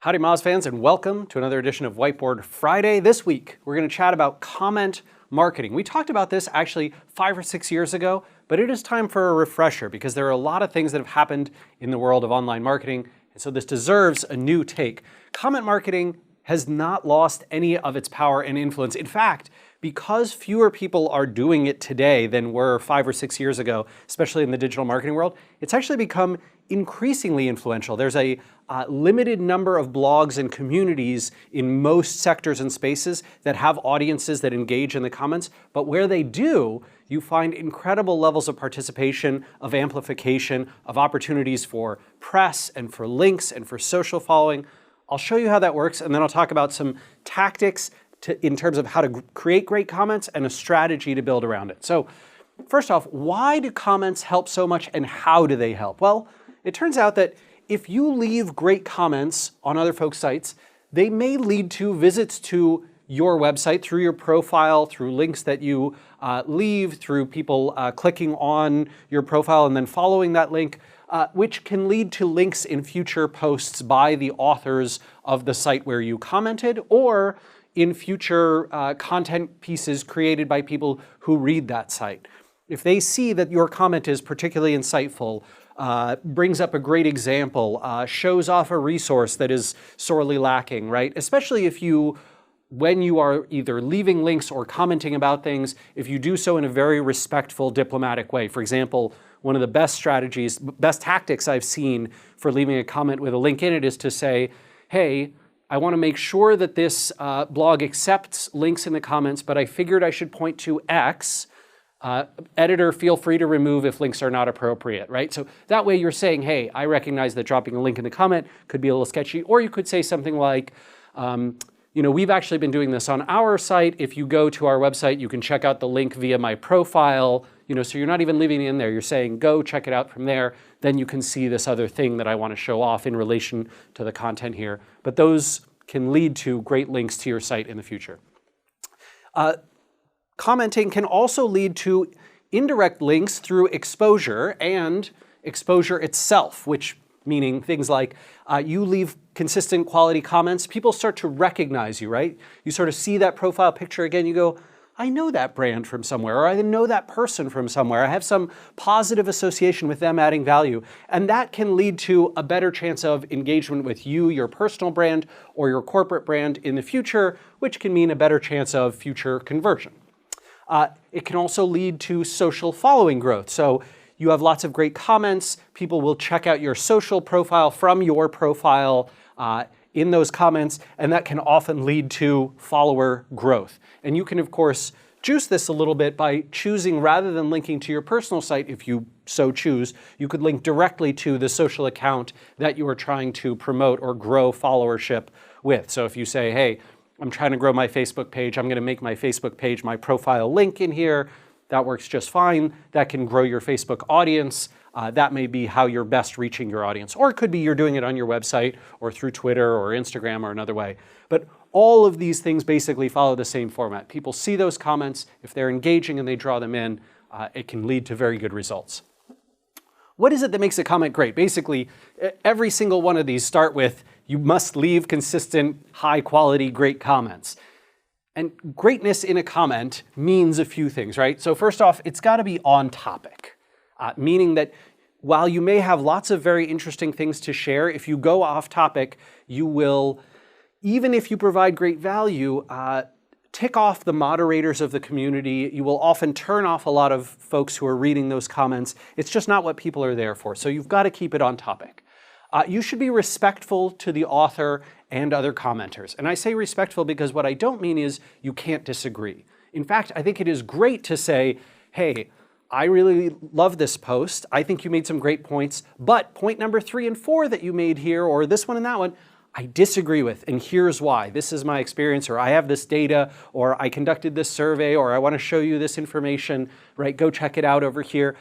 Howdy Moz fans, and welcome to another edition of Whiteboard Friday. This week we're going to chat about comment marketing. We talked about this actually 5 or 6 years ago, but it is time for a refresher because there are a lot of things that have happened in the world of online marketing, and so this deserves a new take. Comment marketing has not lost any of its power and influence. In fact, because fewer people are doing it today than were 5 or 6 years ago, especially in the digital marketing world, it's actually become increasingly influential. There's a limited number of blogs and communities in most sectors and spaces that have audiences that engage in the comments, but where they do, you find incredible levels of participation, of amplification, of opportunities for press and for links and for social following. I'll show you how that works, and then I'll talk about some tactics in terms of how to create great comments and a strategy to build around it. So first off, why do comments help so much and how do they help? Well, it turns out that if you leave great comments on other folks' sites, they may lead to visits to your website through your profile, through links that you leave, through people clicking on your profile and then following that link, which can lead to links in future posts by the authors of the site where you commented, or in future content pieces created by people who read that site. If they see that your comment is particularly insightful, brings up a great example, shows off a resource that is sorely lacking, right? Especially if you, when you are either leaving links or commenting about things, if you do so in a very respectful, diplomatic way. For example, one of the best strategies, best tactics I've seen for leaving a comment with a link in it is to say, hey, I want to make sure that this blog accepts links in the comments, but I figured I should point to X. Editor, feel free to remove if links are not appropriate, right? So that way you're saying, hey, I recognize that dropping a link in the comment could be a little sketchy. Or you could say something like, we've actually been doing this on our site. If you go to our website, you can check out the link via my profile. So you're not even leaving it in there. You're saying, go check it out from there. Then you can see this other thing that I want to show off in relation to the content here. But those can lead to great links to your site in the future. Commenting can also lead to indirect links through exposure and exposure itself, which meaning things like you leave consistent quality comments, people start to recognize you, right? You sort of see that profile picture again, you go, I know that brand from somewhere, or I know that person from somewhere. I have some positive association with them adding value. And that can lead to a better chance of engagement with you, your personal brand, or your corporate brand in the future, which can mean a better chance of future conversion. It can also lead to social following growth. So you have lots of great comments. People will check out your social profile from your profile in those comments, and that can often lead to follower growth. And you can, of course, juice this a little bit by choosing, rather than linking to your personal site, if you so choose, you could link directly to the social account that you are trying to promote or grow followership with. So if you say, hey, I'm trying to grow my Facebook page, I'm going to make my Facebook page my profile link in here, that works just fine. That can grow your Facebook audience. That may be how you're best reaching your audience. Or it could be you're doing it on your website or through Twitter or Instagram or another way. But all of these things basically follow the same format. People see those comments. If they're engaging and they draw them in, it can lead to very good results. What is it that makes a comment great? Basically, every single one of these start with, you must leave consistent, high quality, great comments. And greatness in a comment means a few things, right? So first off, it's got to be on topic, meaning that while you may have lots of very interesting things to share, if you go off topic, you will, even if you provide great value, tick off the moderators of the community. You will often turn off a lot of folks who are reading those comments. It's just not what people are there for. So you've got to keep it on topic. You should be respectful to the author and other commenters. And I say respectful because what I don't mean is you can't disagree. In fact, I think it is great to say, hey, I really love this post. I think you made some great points, but point number 3 and 4 that you made here, or this one and that one, I disagree with, and here's why. This is my experience, or I have this data, or I conducted this survey, or I want to show you this information, right? Go check it out over here.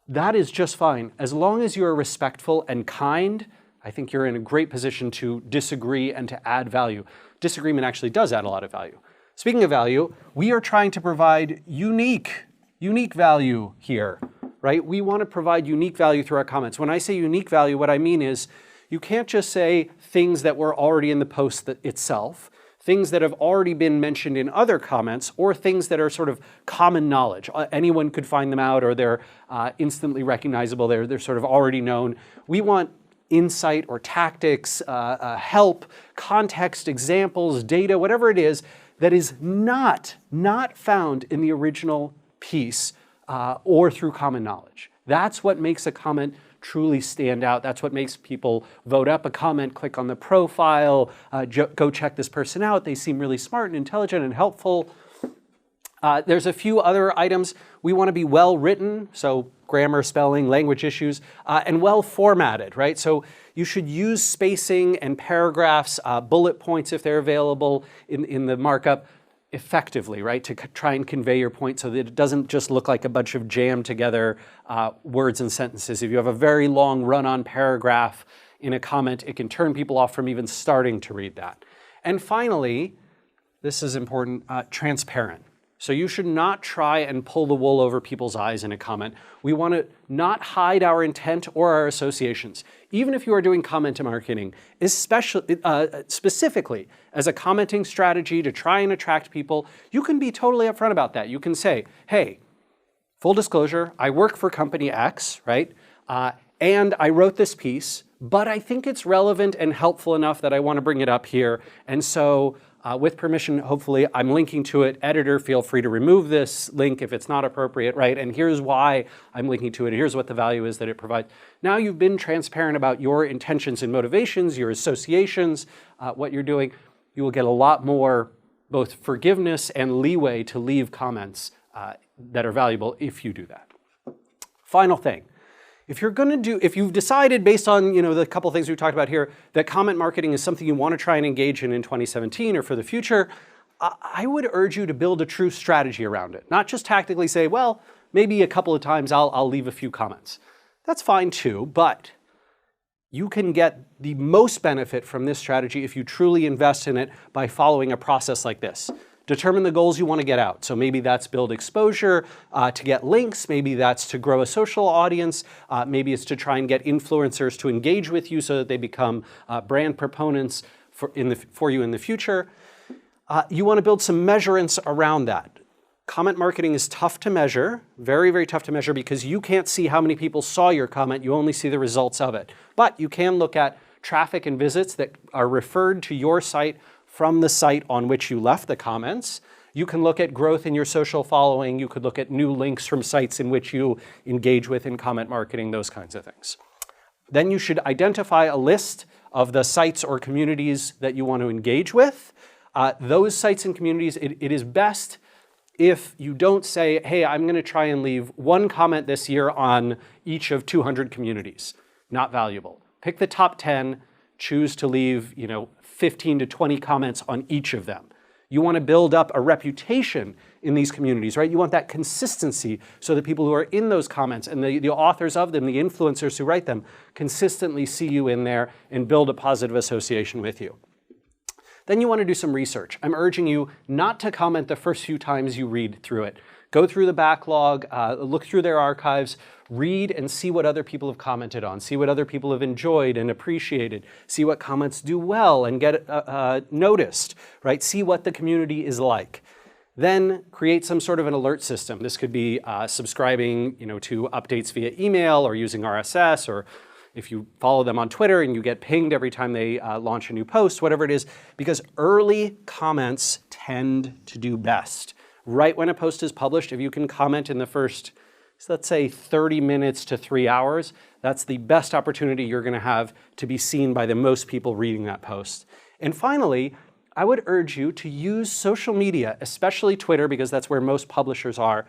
That is just fine. As long as you're respectful and kind, I think you're in a great position to disagree and to add value. Disagreement actually does add a lot of value. Speaking of value, we are trying to provide unique value here, right? We want to provide unique value through our comments. When I say unique value, what I mean is you can't just say things that were already in the post itself, things that have already been mentioned in other comments, or things that are sort of common knowledge. Anyone could find them out, or they're instantly recognizable, they're sort of already known. We want insight or tactics, help, context, examples, data, whatever it is, that is not found in the original piece or through common knowledge. That's what makes a comment truly stand out. That's what makes people vote up a comment, click on the profile, go check this person out. They seem really smart and intelligent and helpful. There's a few other items. We want to be well written, so grammar, spelling, language issues, and well formatted, right? So you should use spacing and paragraphs, bullet points if they're available in the markup effectively, right? To try and convey your point so that it doesn't just look like a bunch of jammed together words and sentences. If you have a very long run-on paragraph in a comment, it can turn people off from even starting to read that. And finally, this is important, transparent. So you should not try and pull the wool over people's eyes in a comment. We want to not hide our intent or our associations. Even if you are doing comment marketing, especially, specifically as a commenting strategy to try and attract people, you can be totally upfront about that. You can say, hey, full disclosure, I work for company X, right? And I wrote this piece, but I think it's relevant and helpful enough that I want to bring it up here. And so with permission, hopefully, I'm linking to it. Editor, feel free to remove this link if it's not appropriate, right? And here's why I'm linking to it. Here's what the value is that it provides. Now you've been transparent about your intentions and motivations, your associations, what you're doing. You will get a lot more both forgiveness and leeway to leave comments that are valuable if you do that. Final thing. If you've decided based on the couple things we talked about here that comment marketing is something you want to try and engage in 2017 or for the future, I would urge you to build a true strategy around it. Not just tactically say, well, maybe a couple of times I'll leave a few comments. That's fine too, but you can get the most benefit from this strategy if you truly invest in it by following a process like this. Determine the goals you want to get out. So maybe that's build exposure to get links. Maybe that's to grow a social audience. Maybe it's to try and get influencers to engage with you so that they become brand proponents for you in the future. You want to build some measurements around that. Comment marketing is tough to measure, very, very tough to measure because you can't see how many people saw your comment. You only see the results of it. But you can look at traffic and visits that are referred to your site from the site on which you left the comments. You can look at growth in your social following. You could look at new links from sites in which you engage with in comment marketing, those kinds of things. Then you should identify a list of the sites or communities that you want to engage with. Those sites and communities, it is best if you don't say, hey, I'm going to try and leave one comment this year on each of 200 communities. Not valuable. Pick the top 10, choose to leave 15 to 20 comments on each of them. You want to build up a reputation in these communities, right? You want that consistency so that people who are in those comments and the authors of them, the influencers who write them, consistently see you in there and build a positive association with you. Then you want to do some research. I'm urging you not to comment the first few times you read through it. Go through the backlog, look through their archives, read and see what other people have commented on, see what other people have enjoyed and appreciated, see what comments do well and get noticed, right? See what the community is like. Then create some sort of an alert system. This could be subscribing to updates via email or using RSS, or if you follow them on Twitter and you get pinged every time they launch a new post, whatever it is, because early comments tend to do best. Right when a post is published, if you can comment in the first, let's say 30 minutes to 3 hours, that's the best opportunity you're going to have to be seen by the most people reading that post. And finally, I would urge you to use social media, especially Twitter, because that's where most publishers are,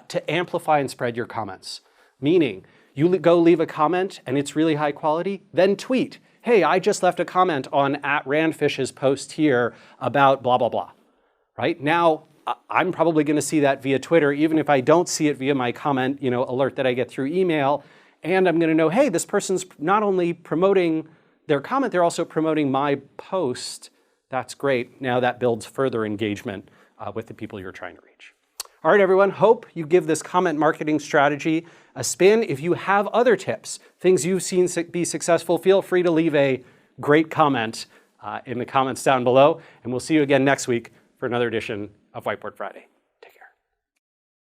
to amplify and spread your comments. Meaning, you go leave a comment and it's really high quality, then tweet, hey, I just left a comment on @Randfish's post here about blah, blah, blah. Right? Now, I'm probably going to see that via Twitter, even if I don't see it via my comment alert that I get through email. And I'm going to know, hey, this person's not only promoting their comment, they're also promoting my post. That's great. Now that builds further engagement with the people you're trying to reach. All right, everyone, hope you give this comment marketing strategy a spin. If you have other tips, things you've seen be successful, feel free to leave a great comment in the comments down below. And we'll see you again next week for another edition of Whiteboard Friday.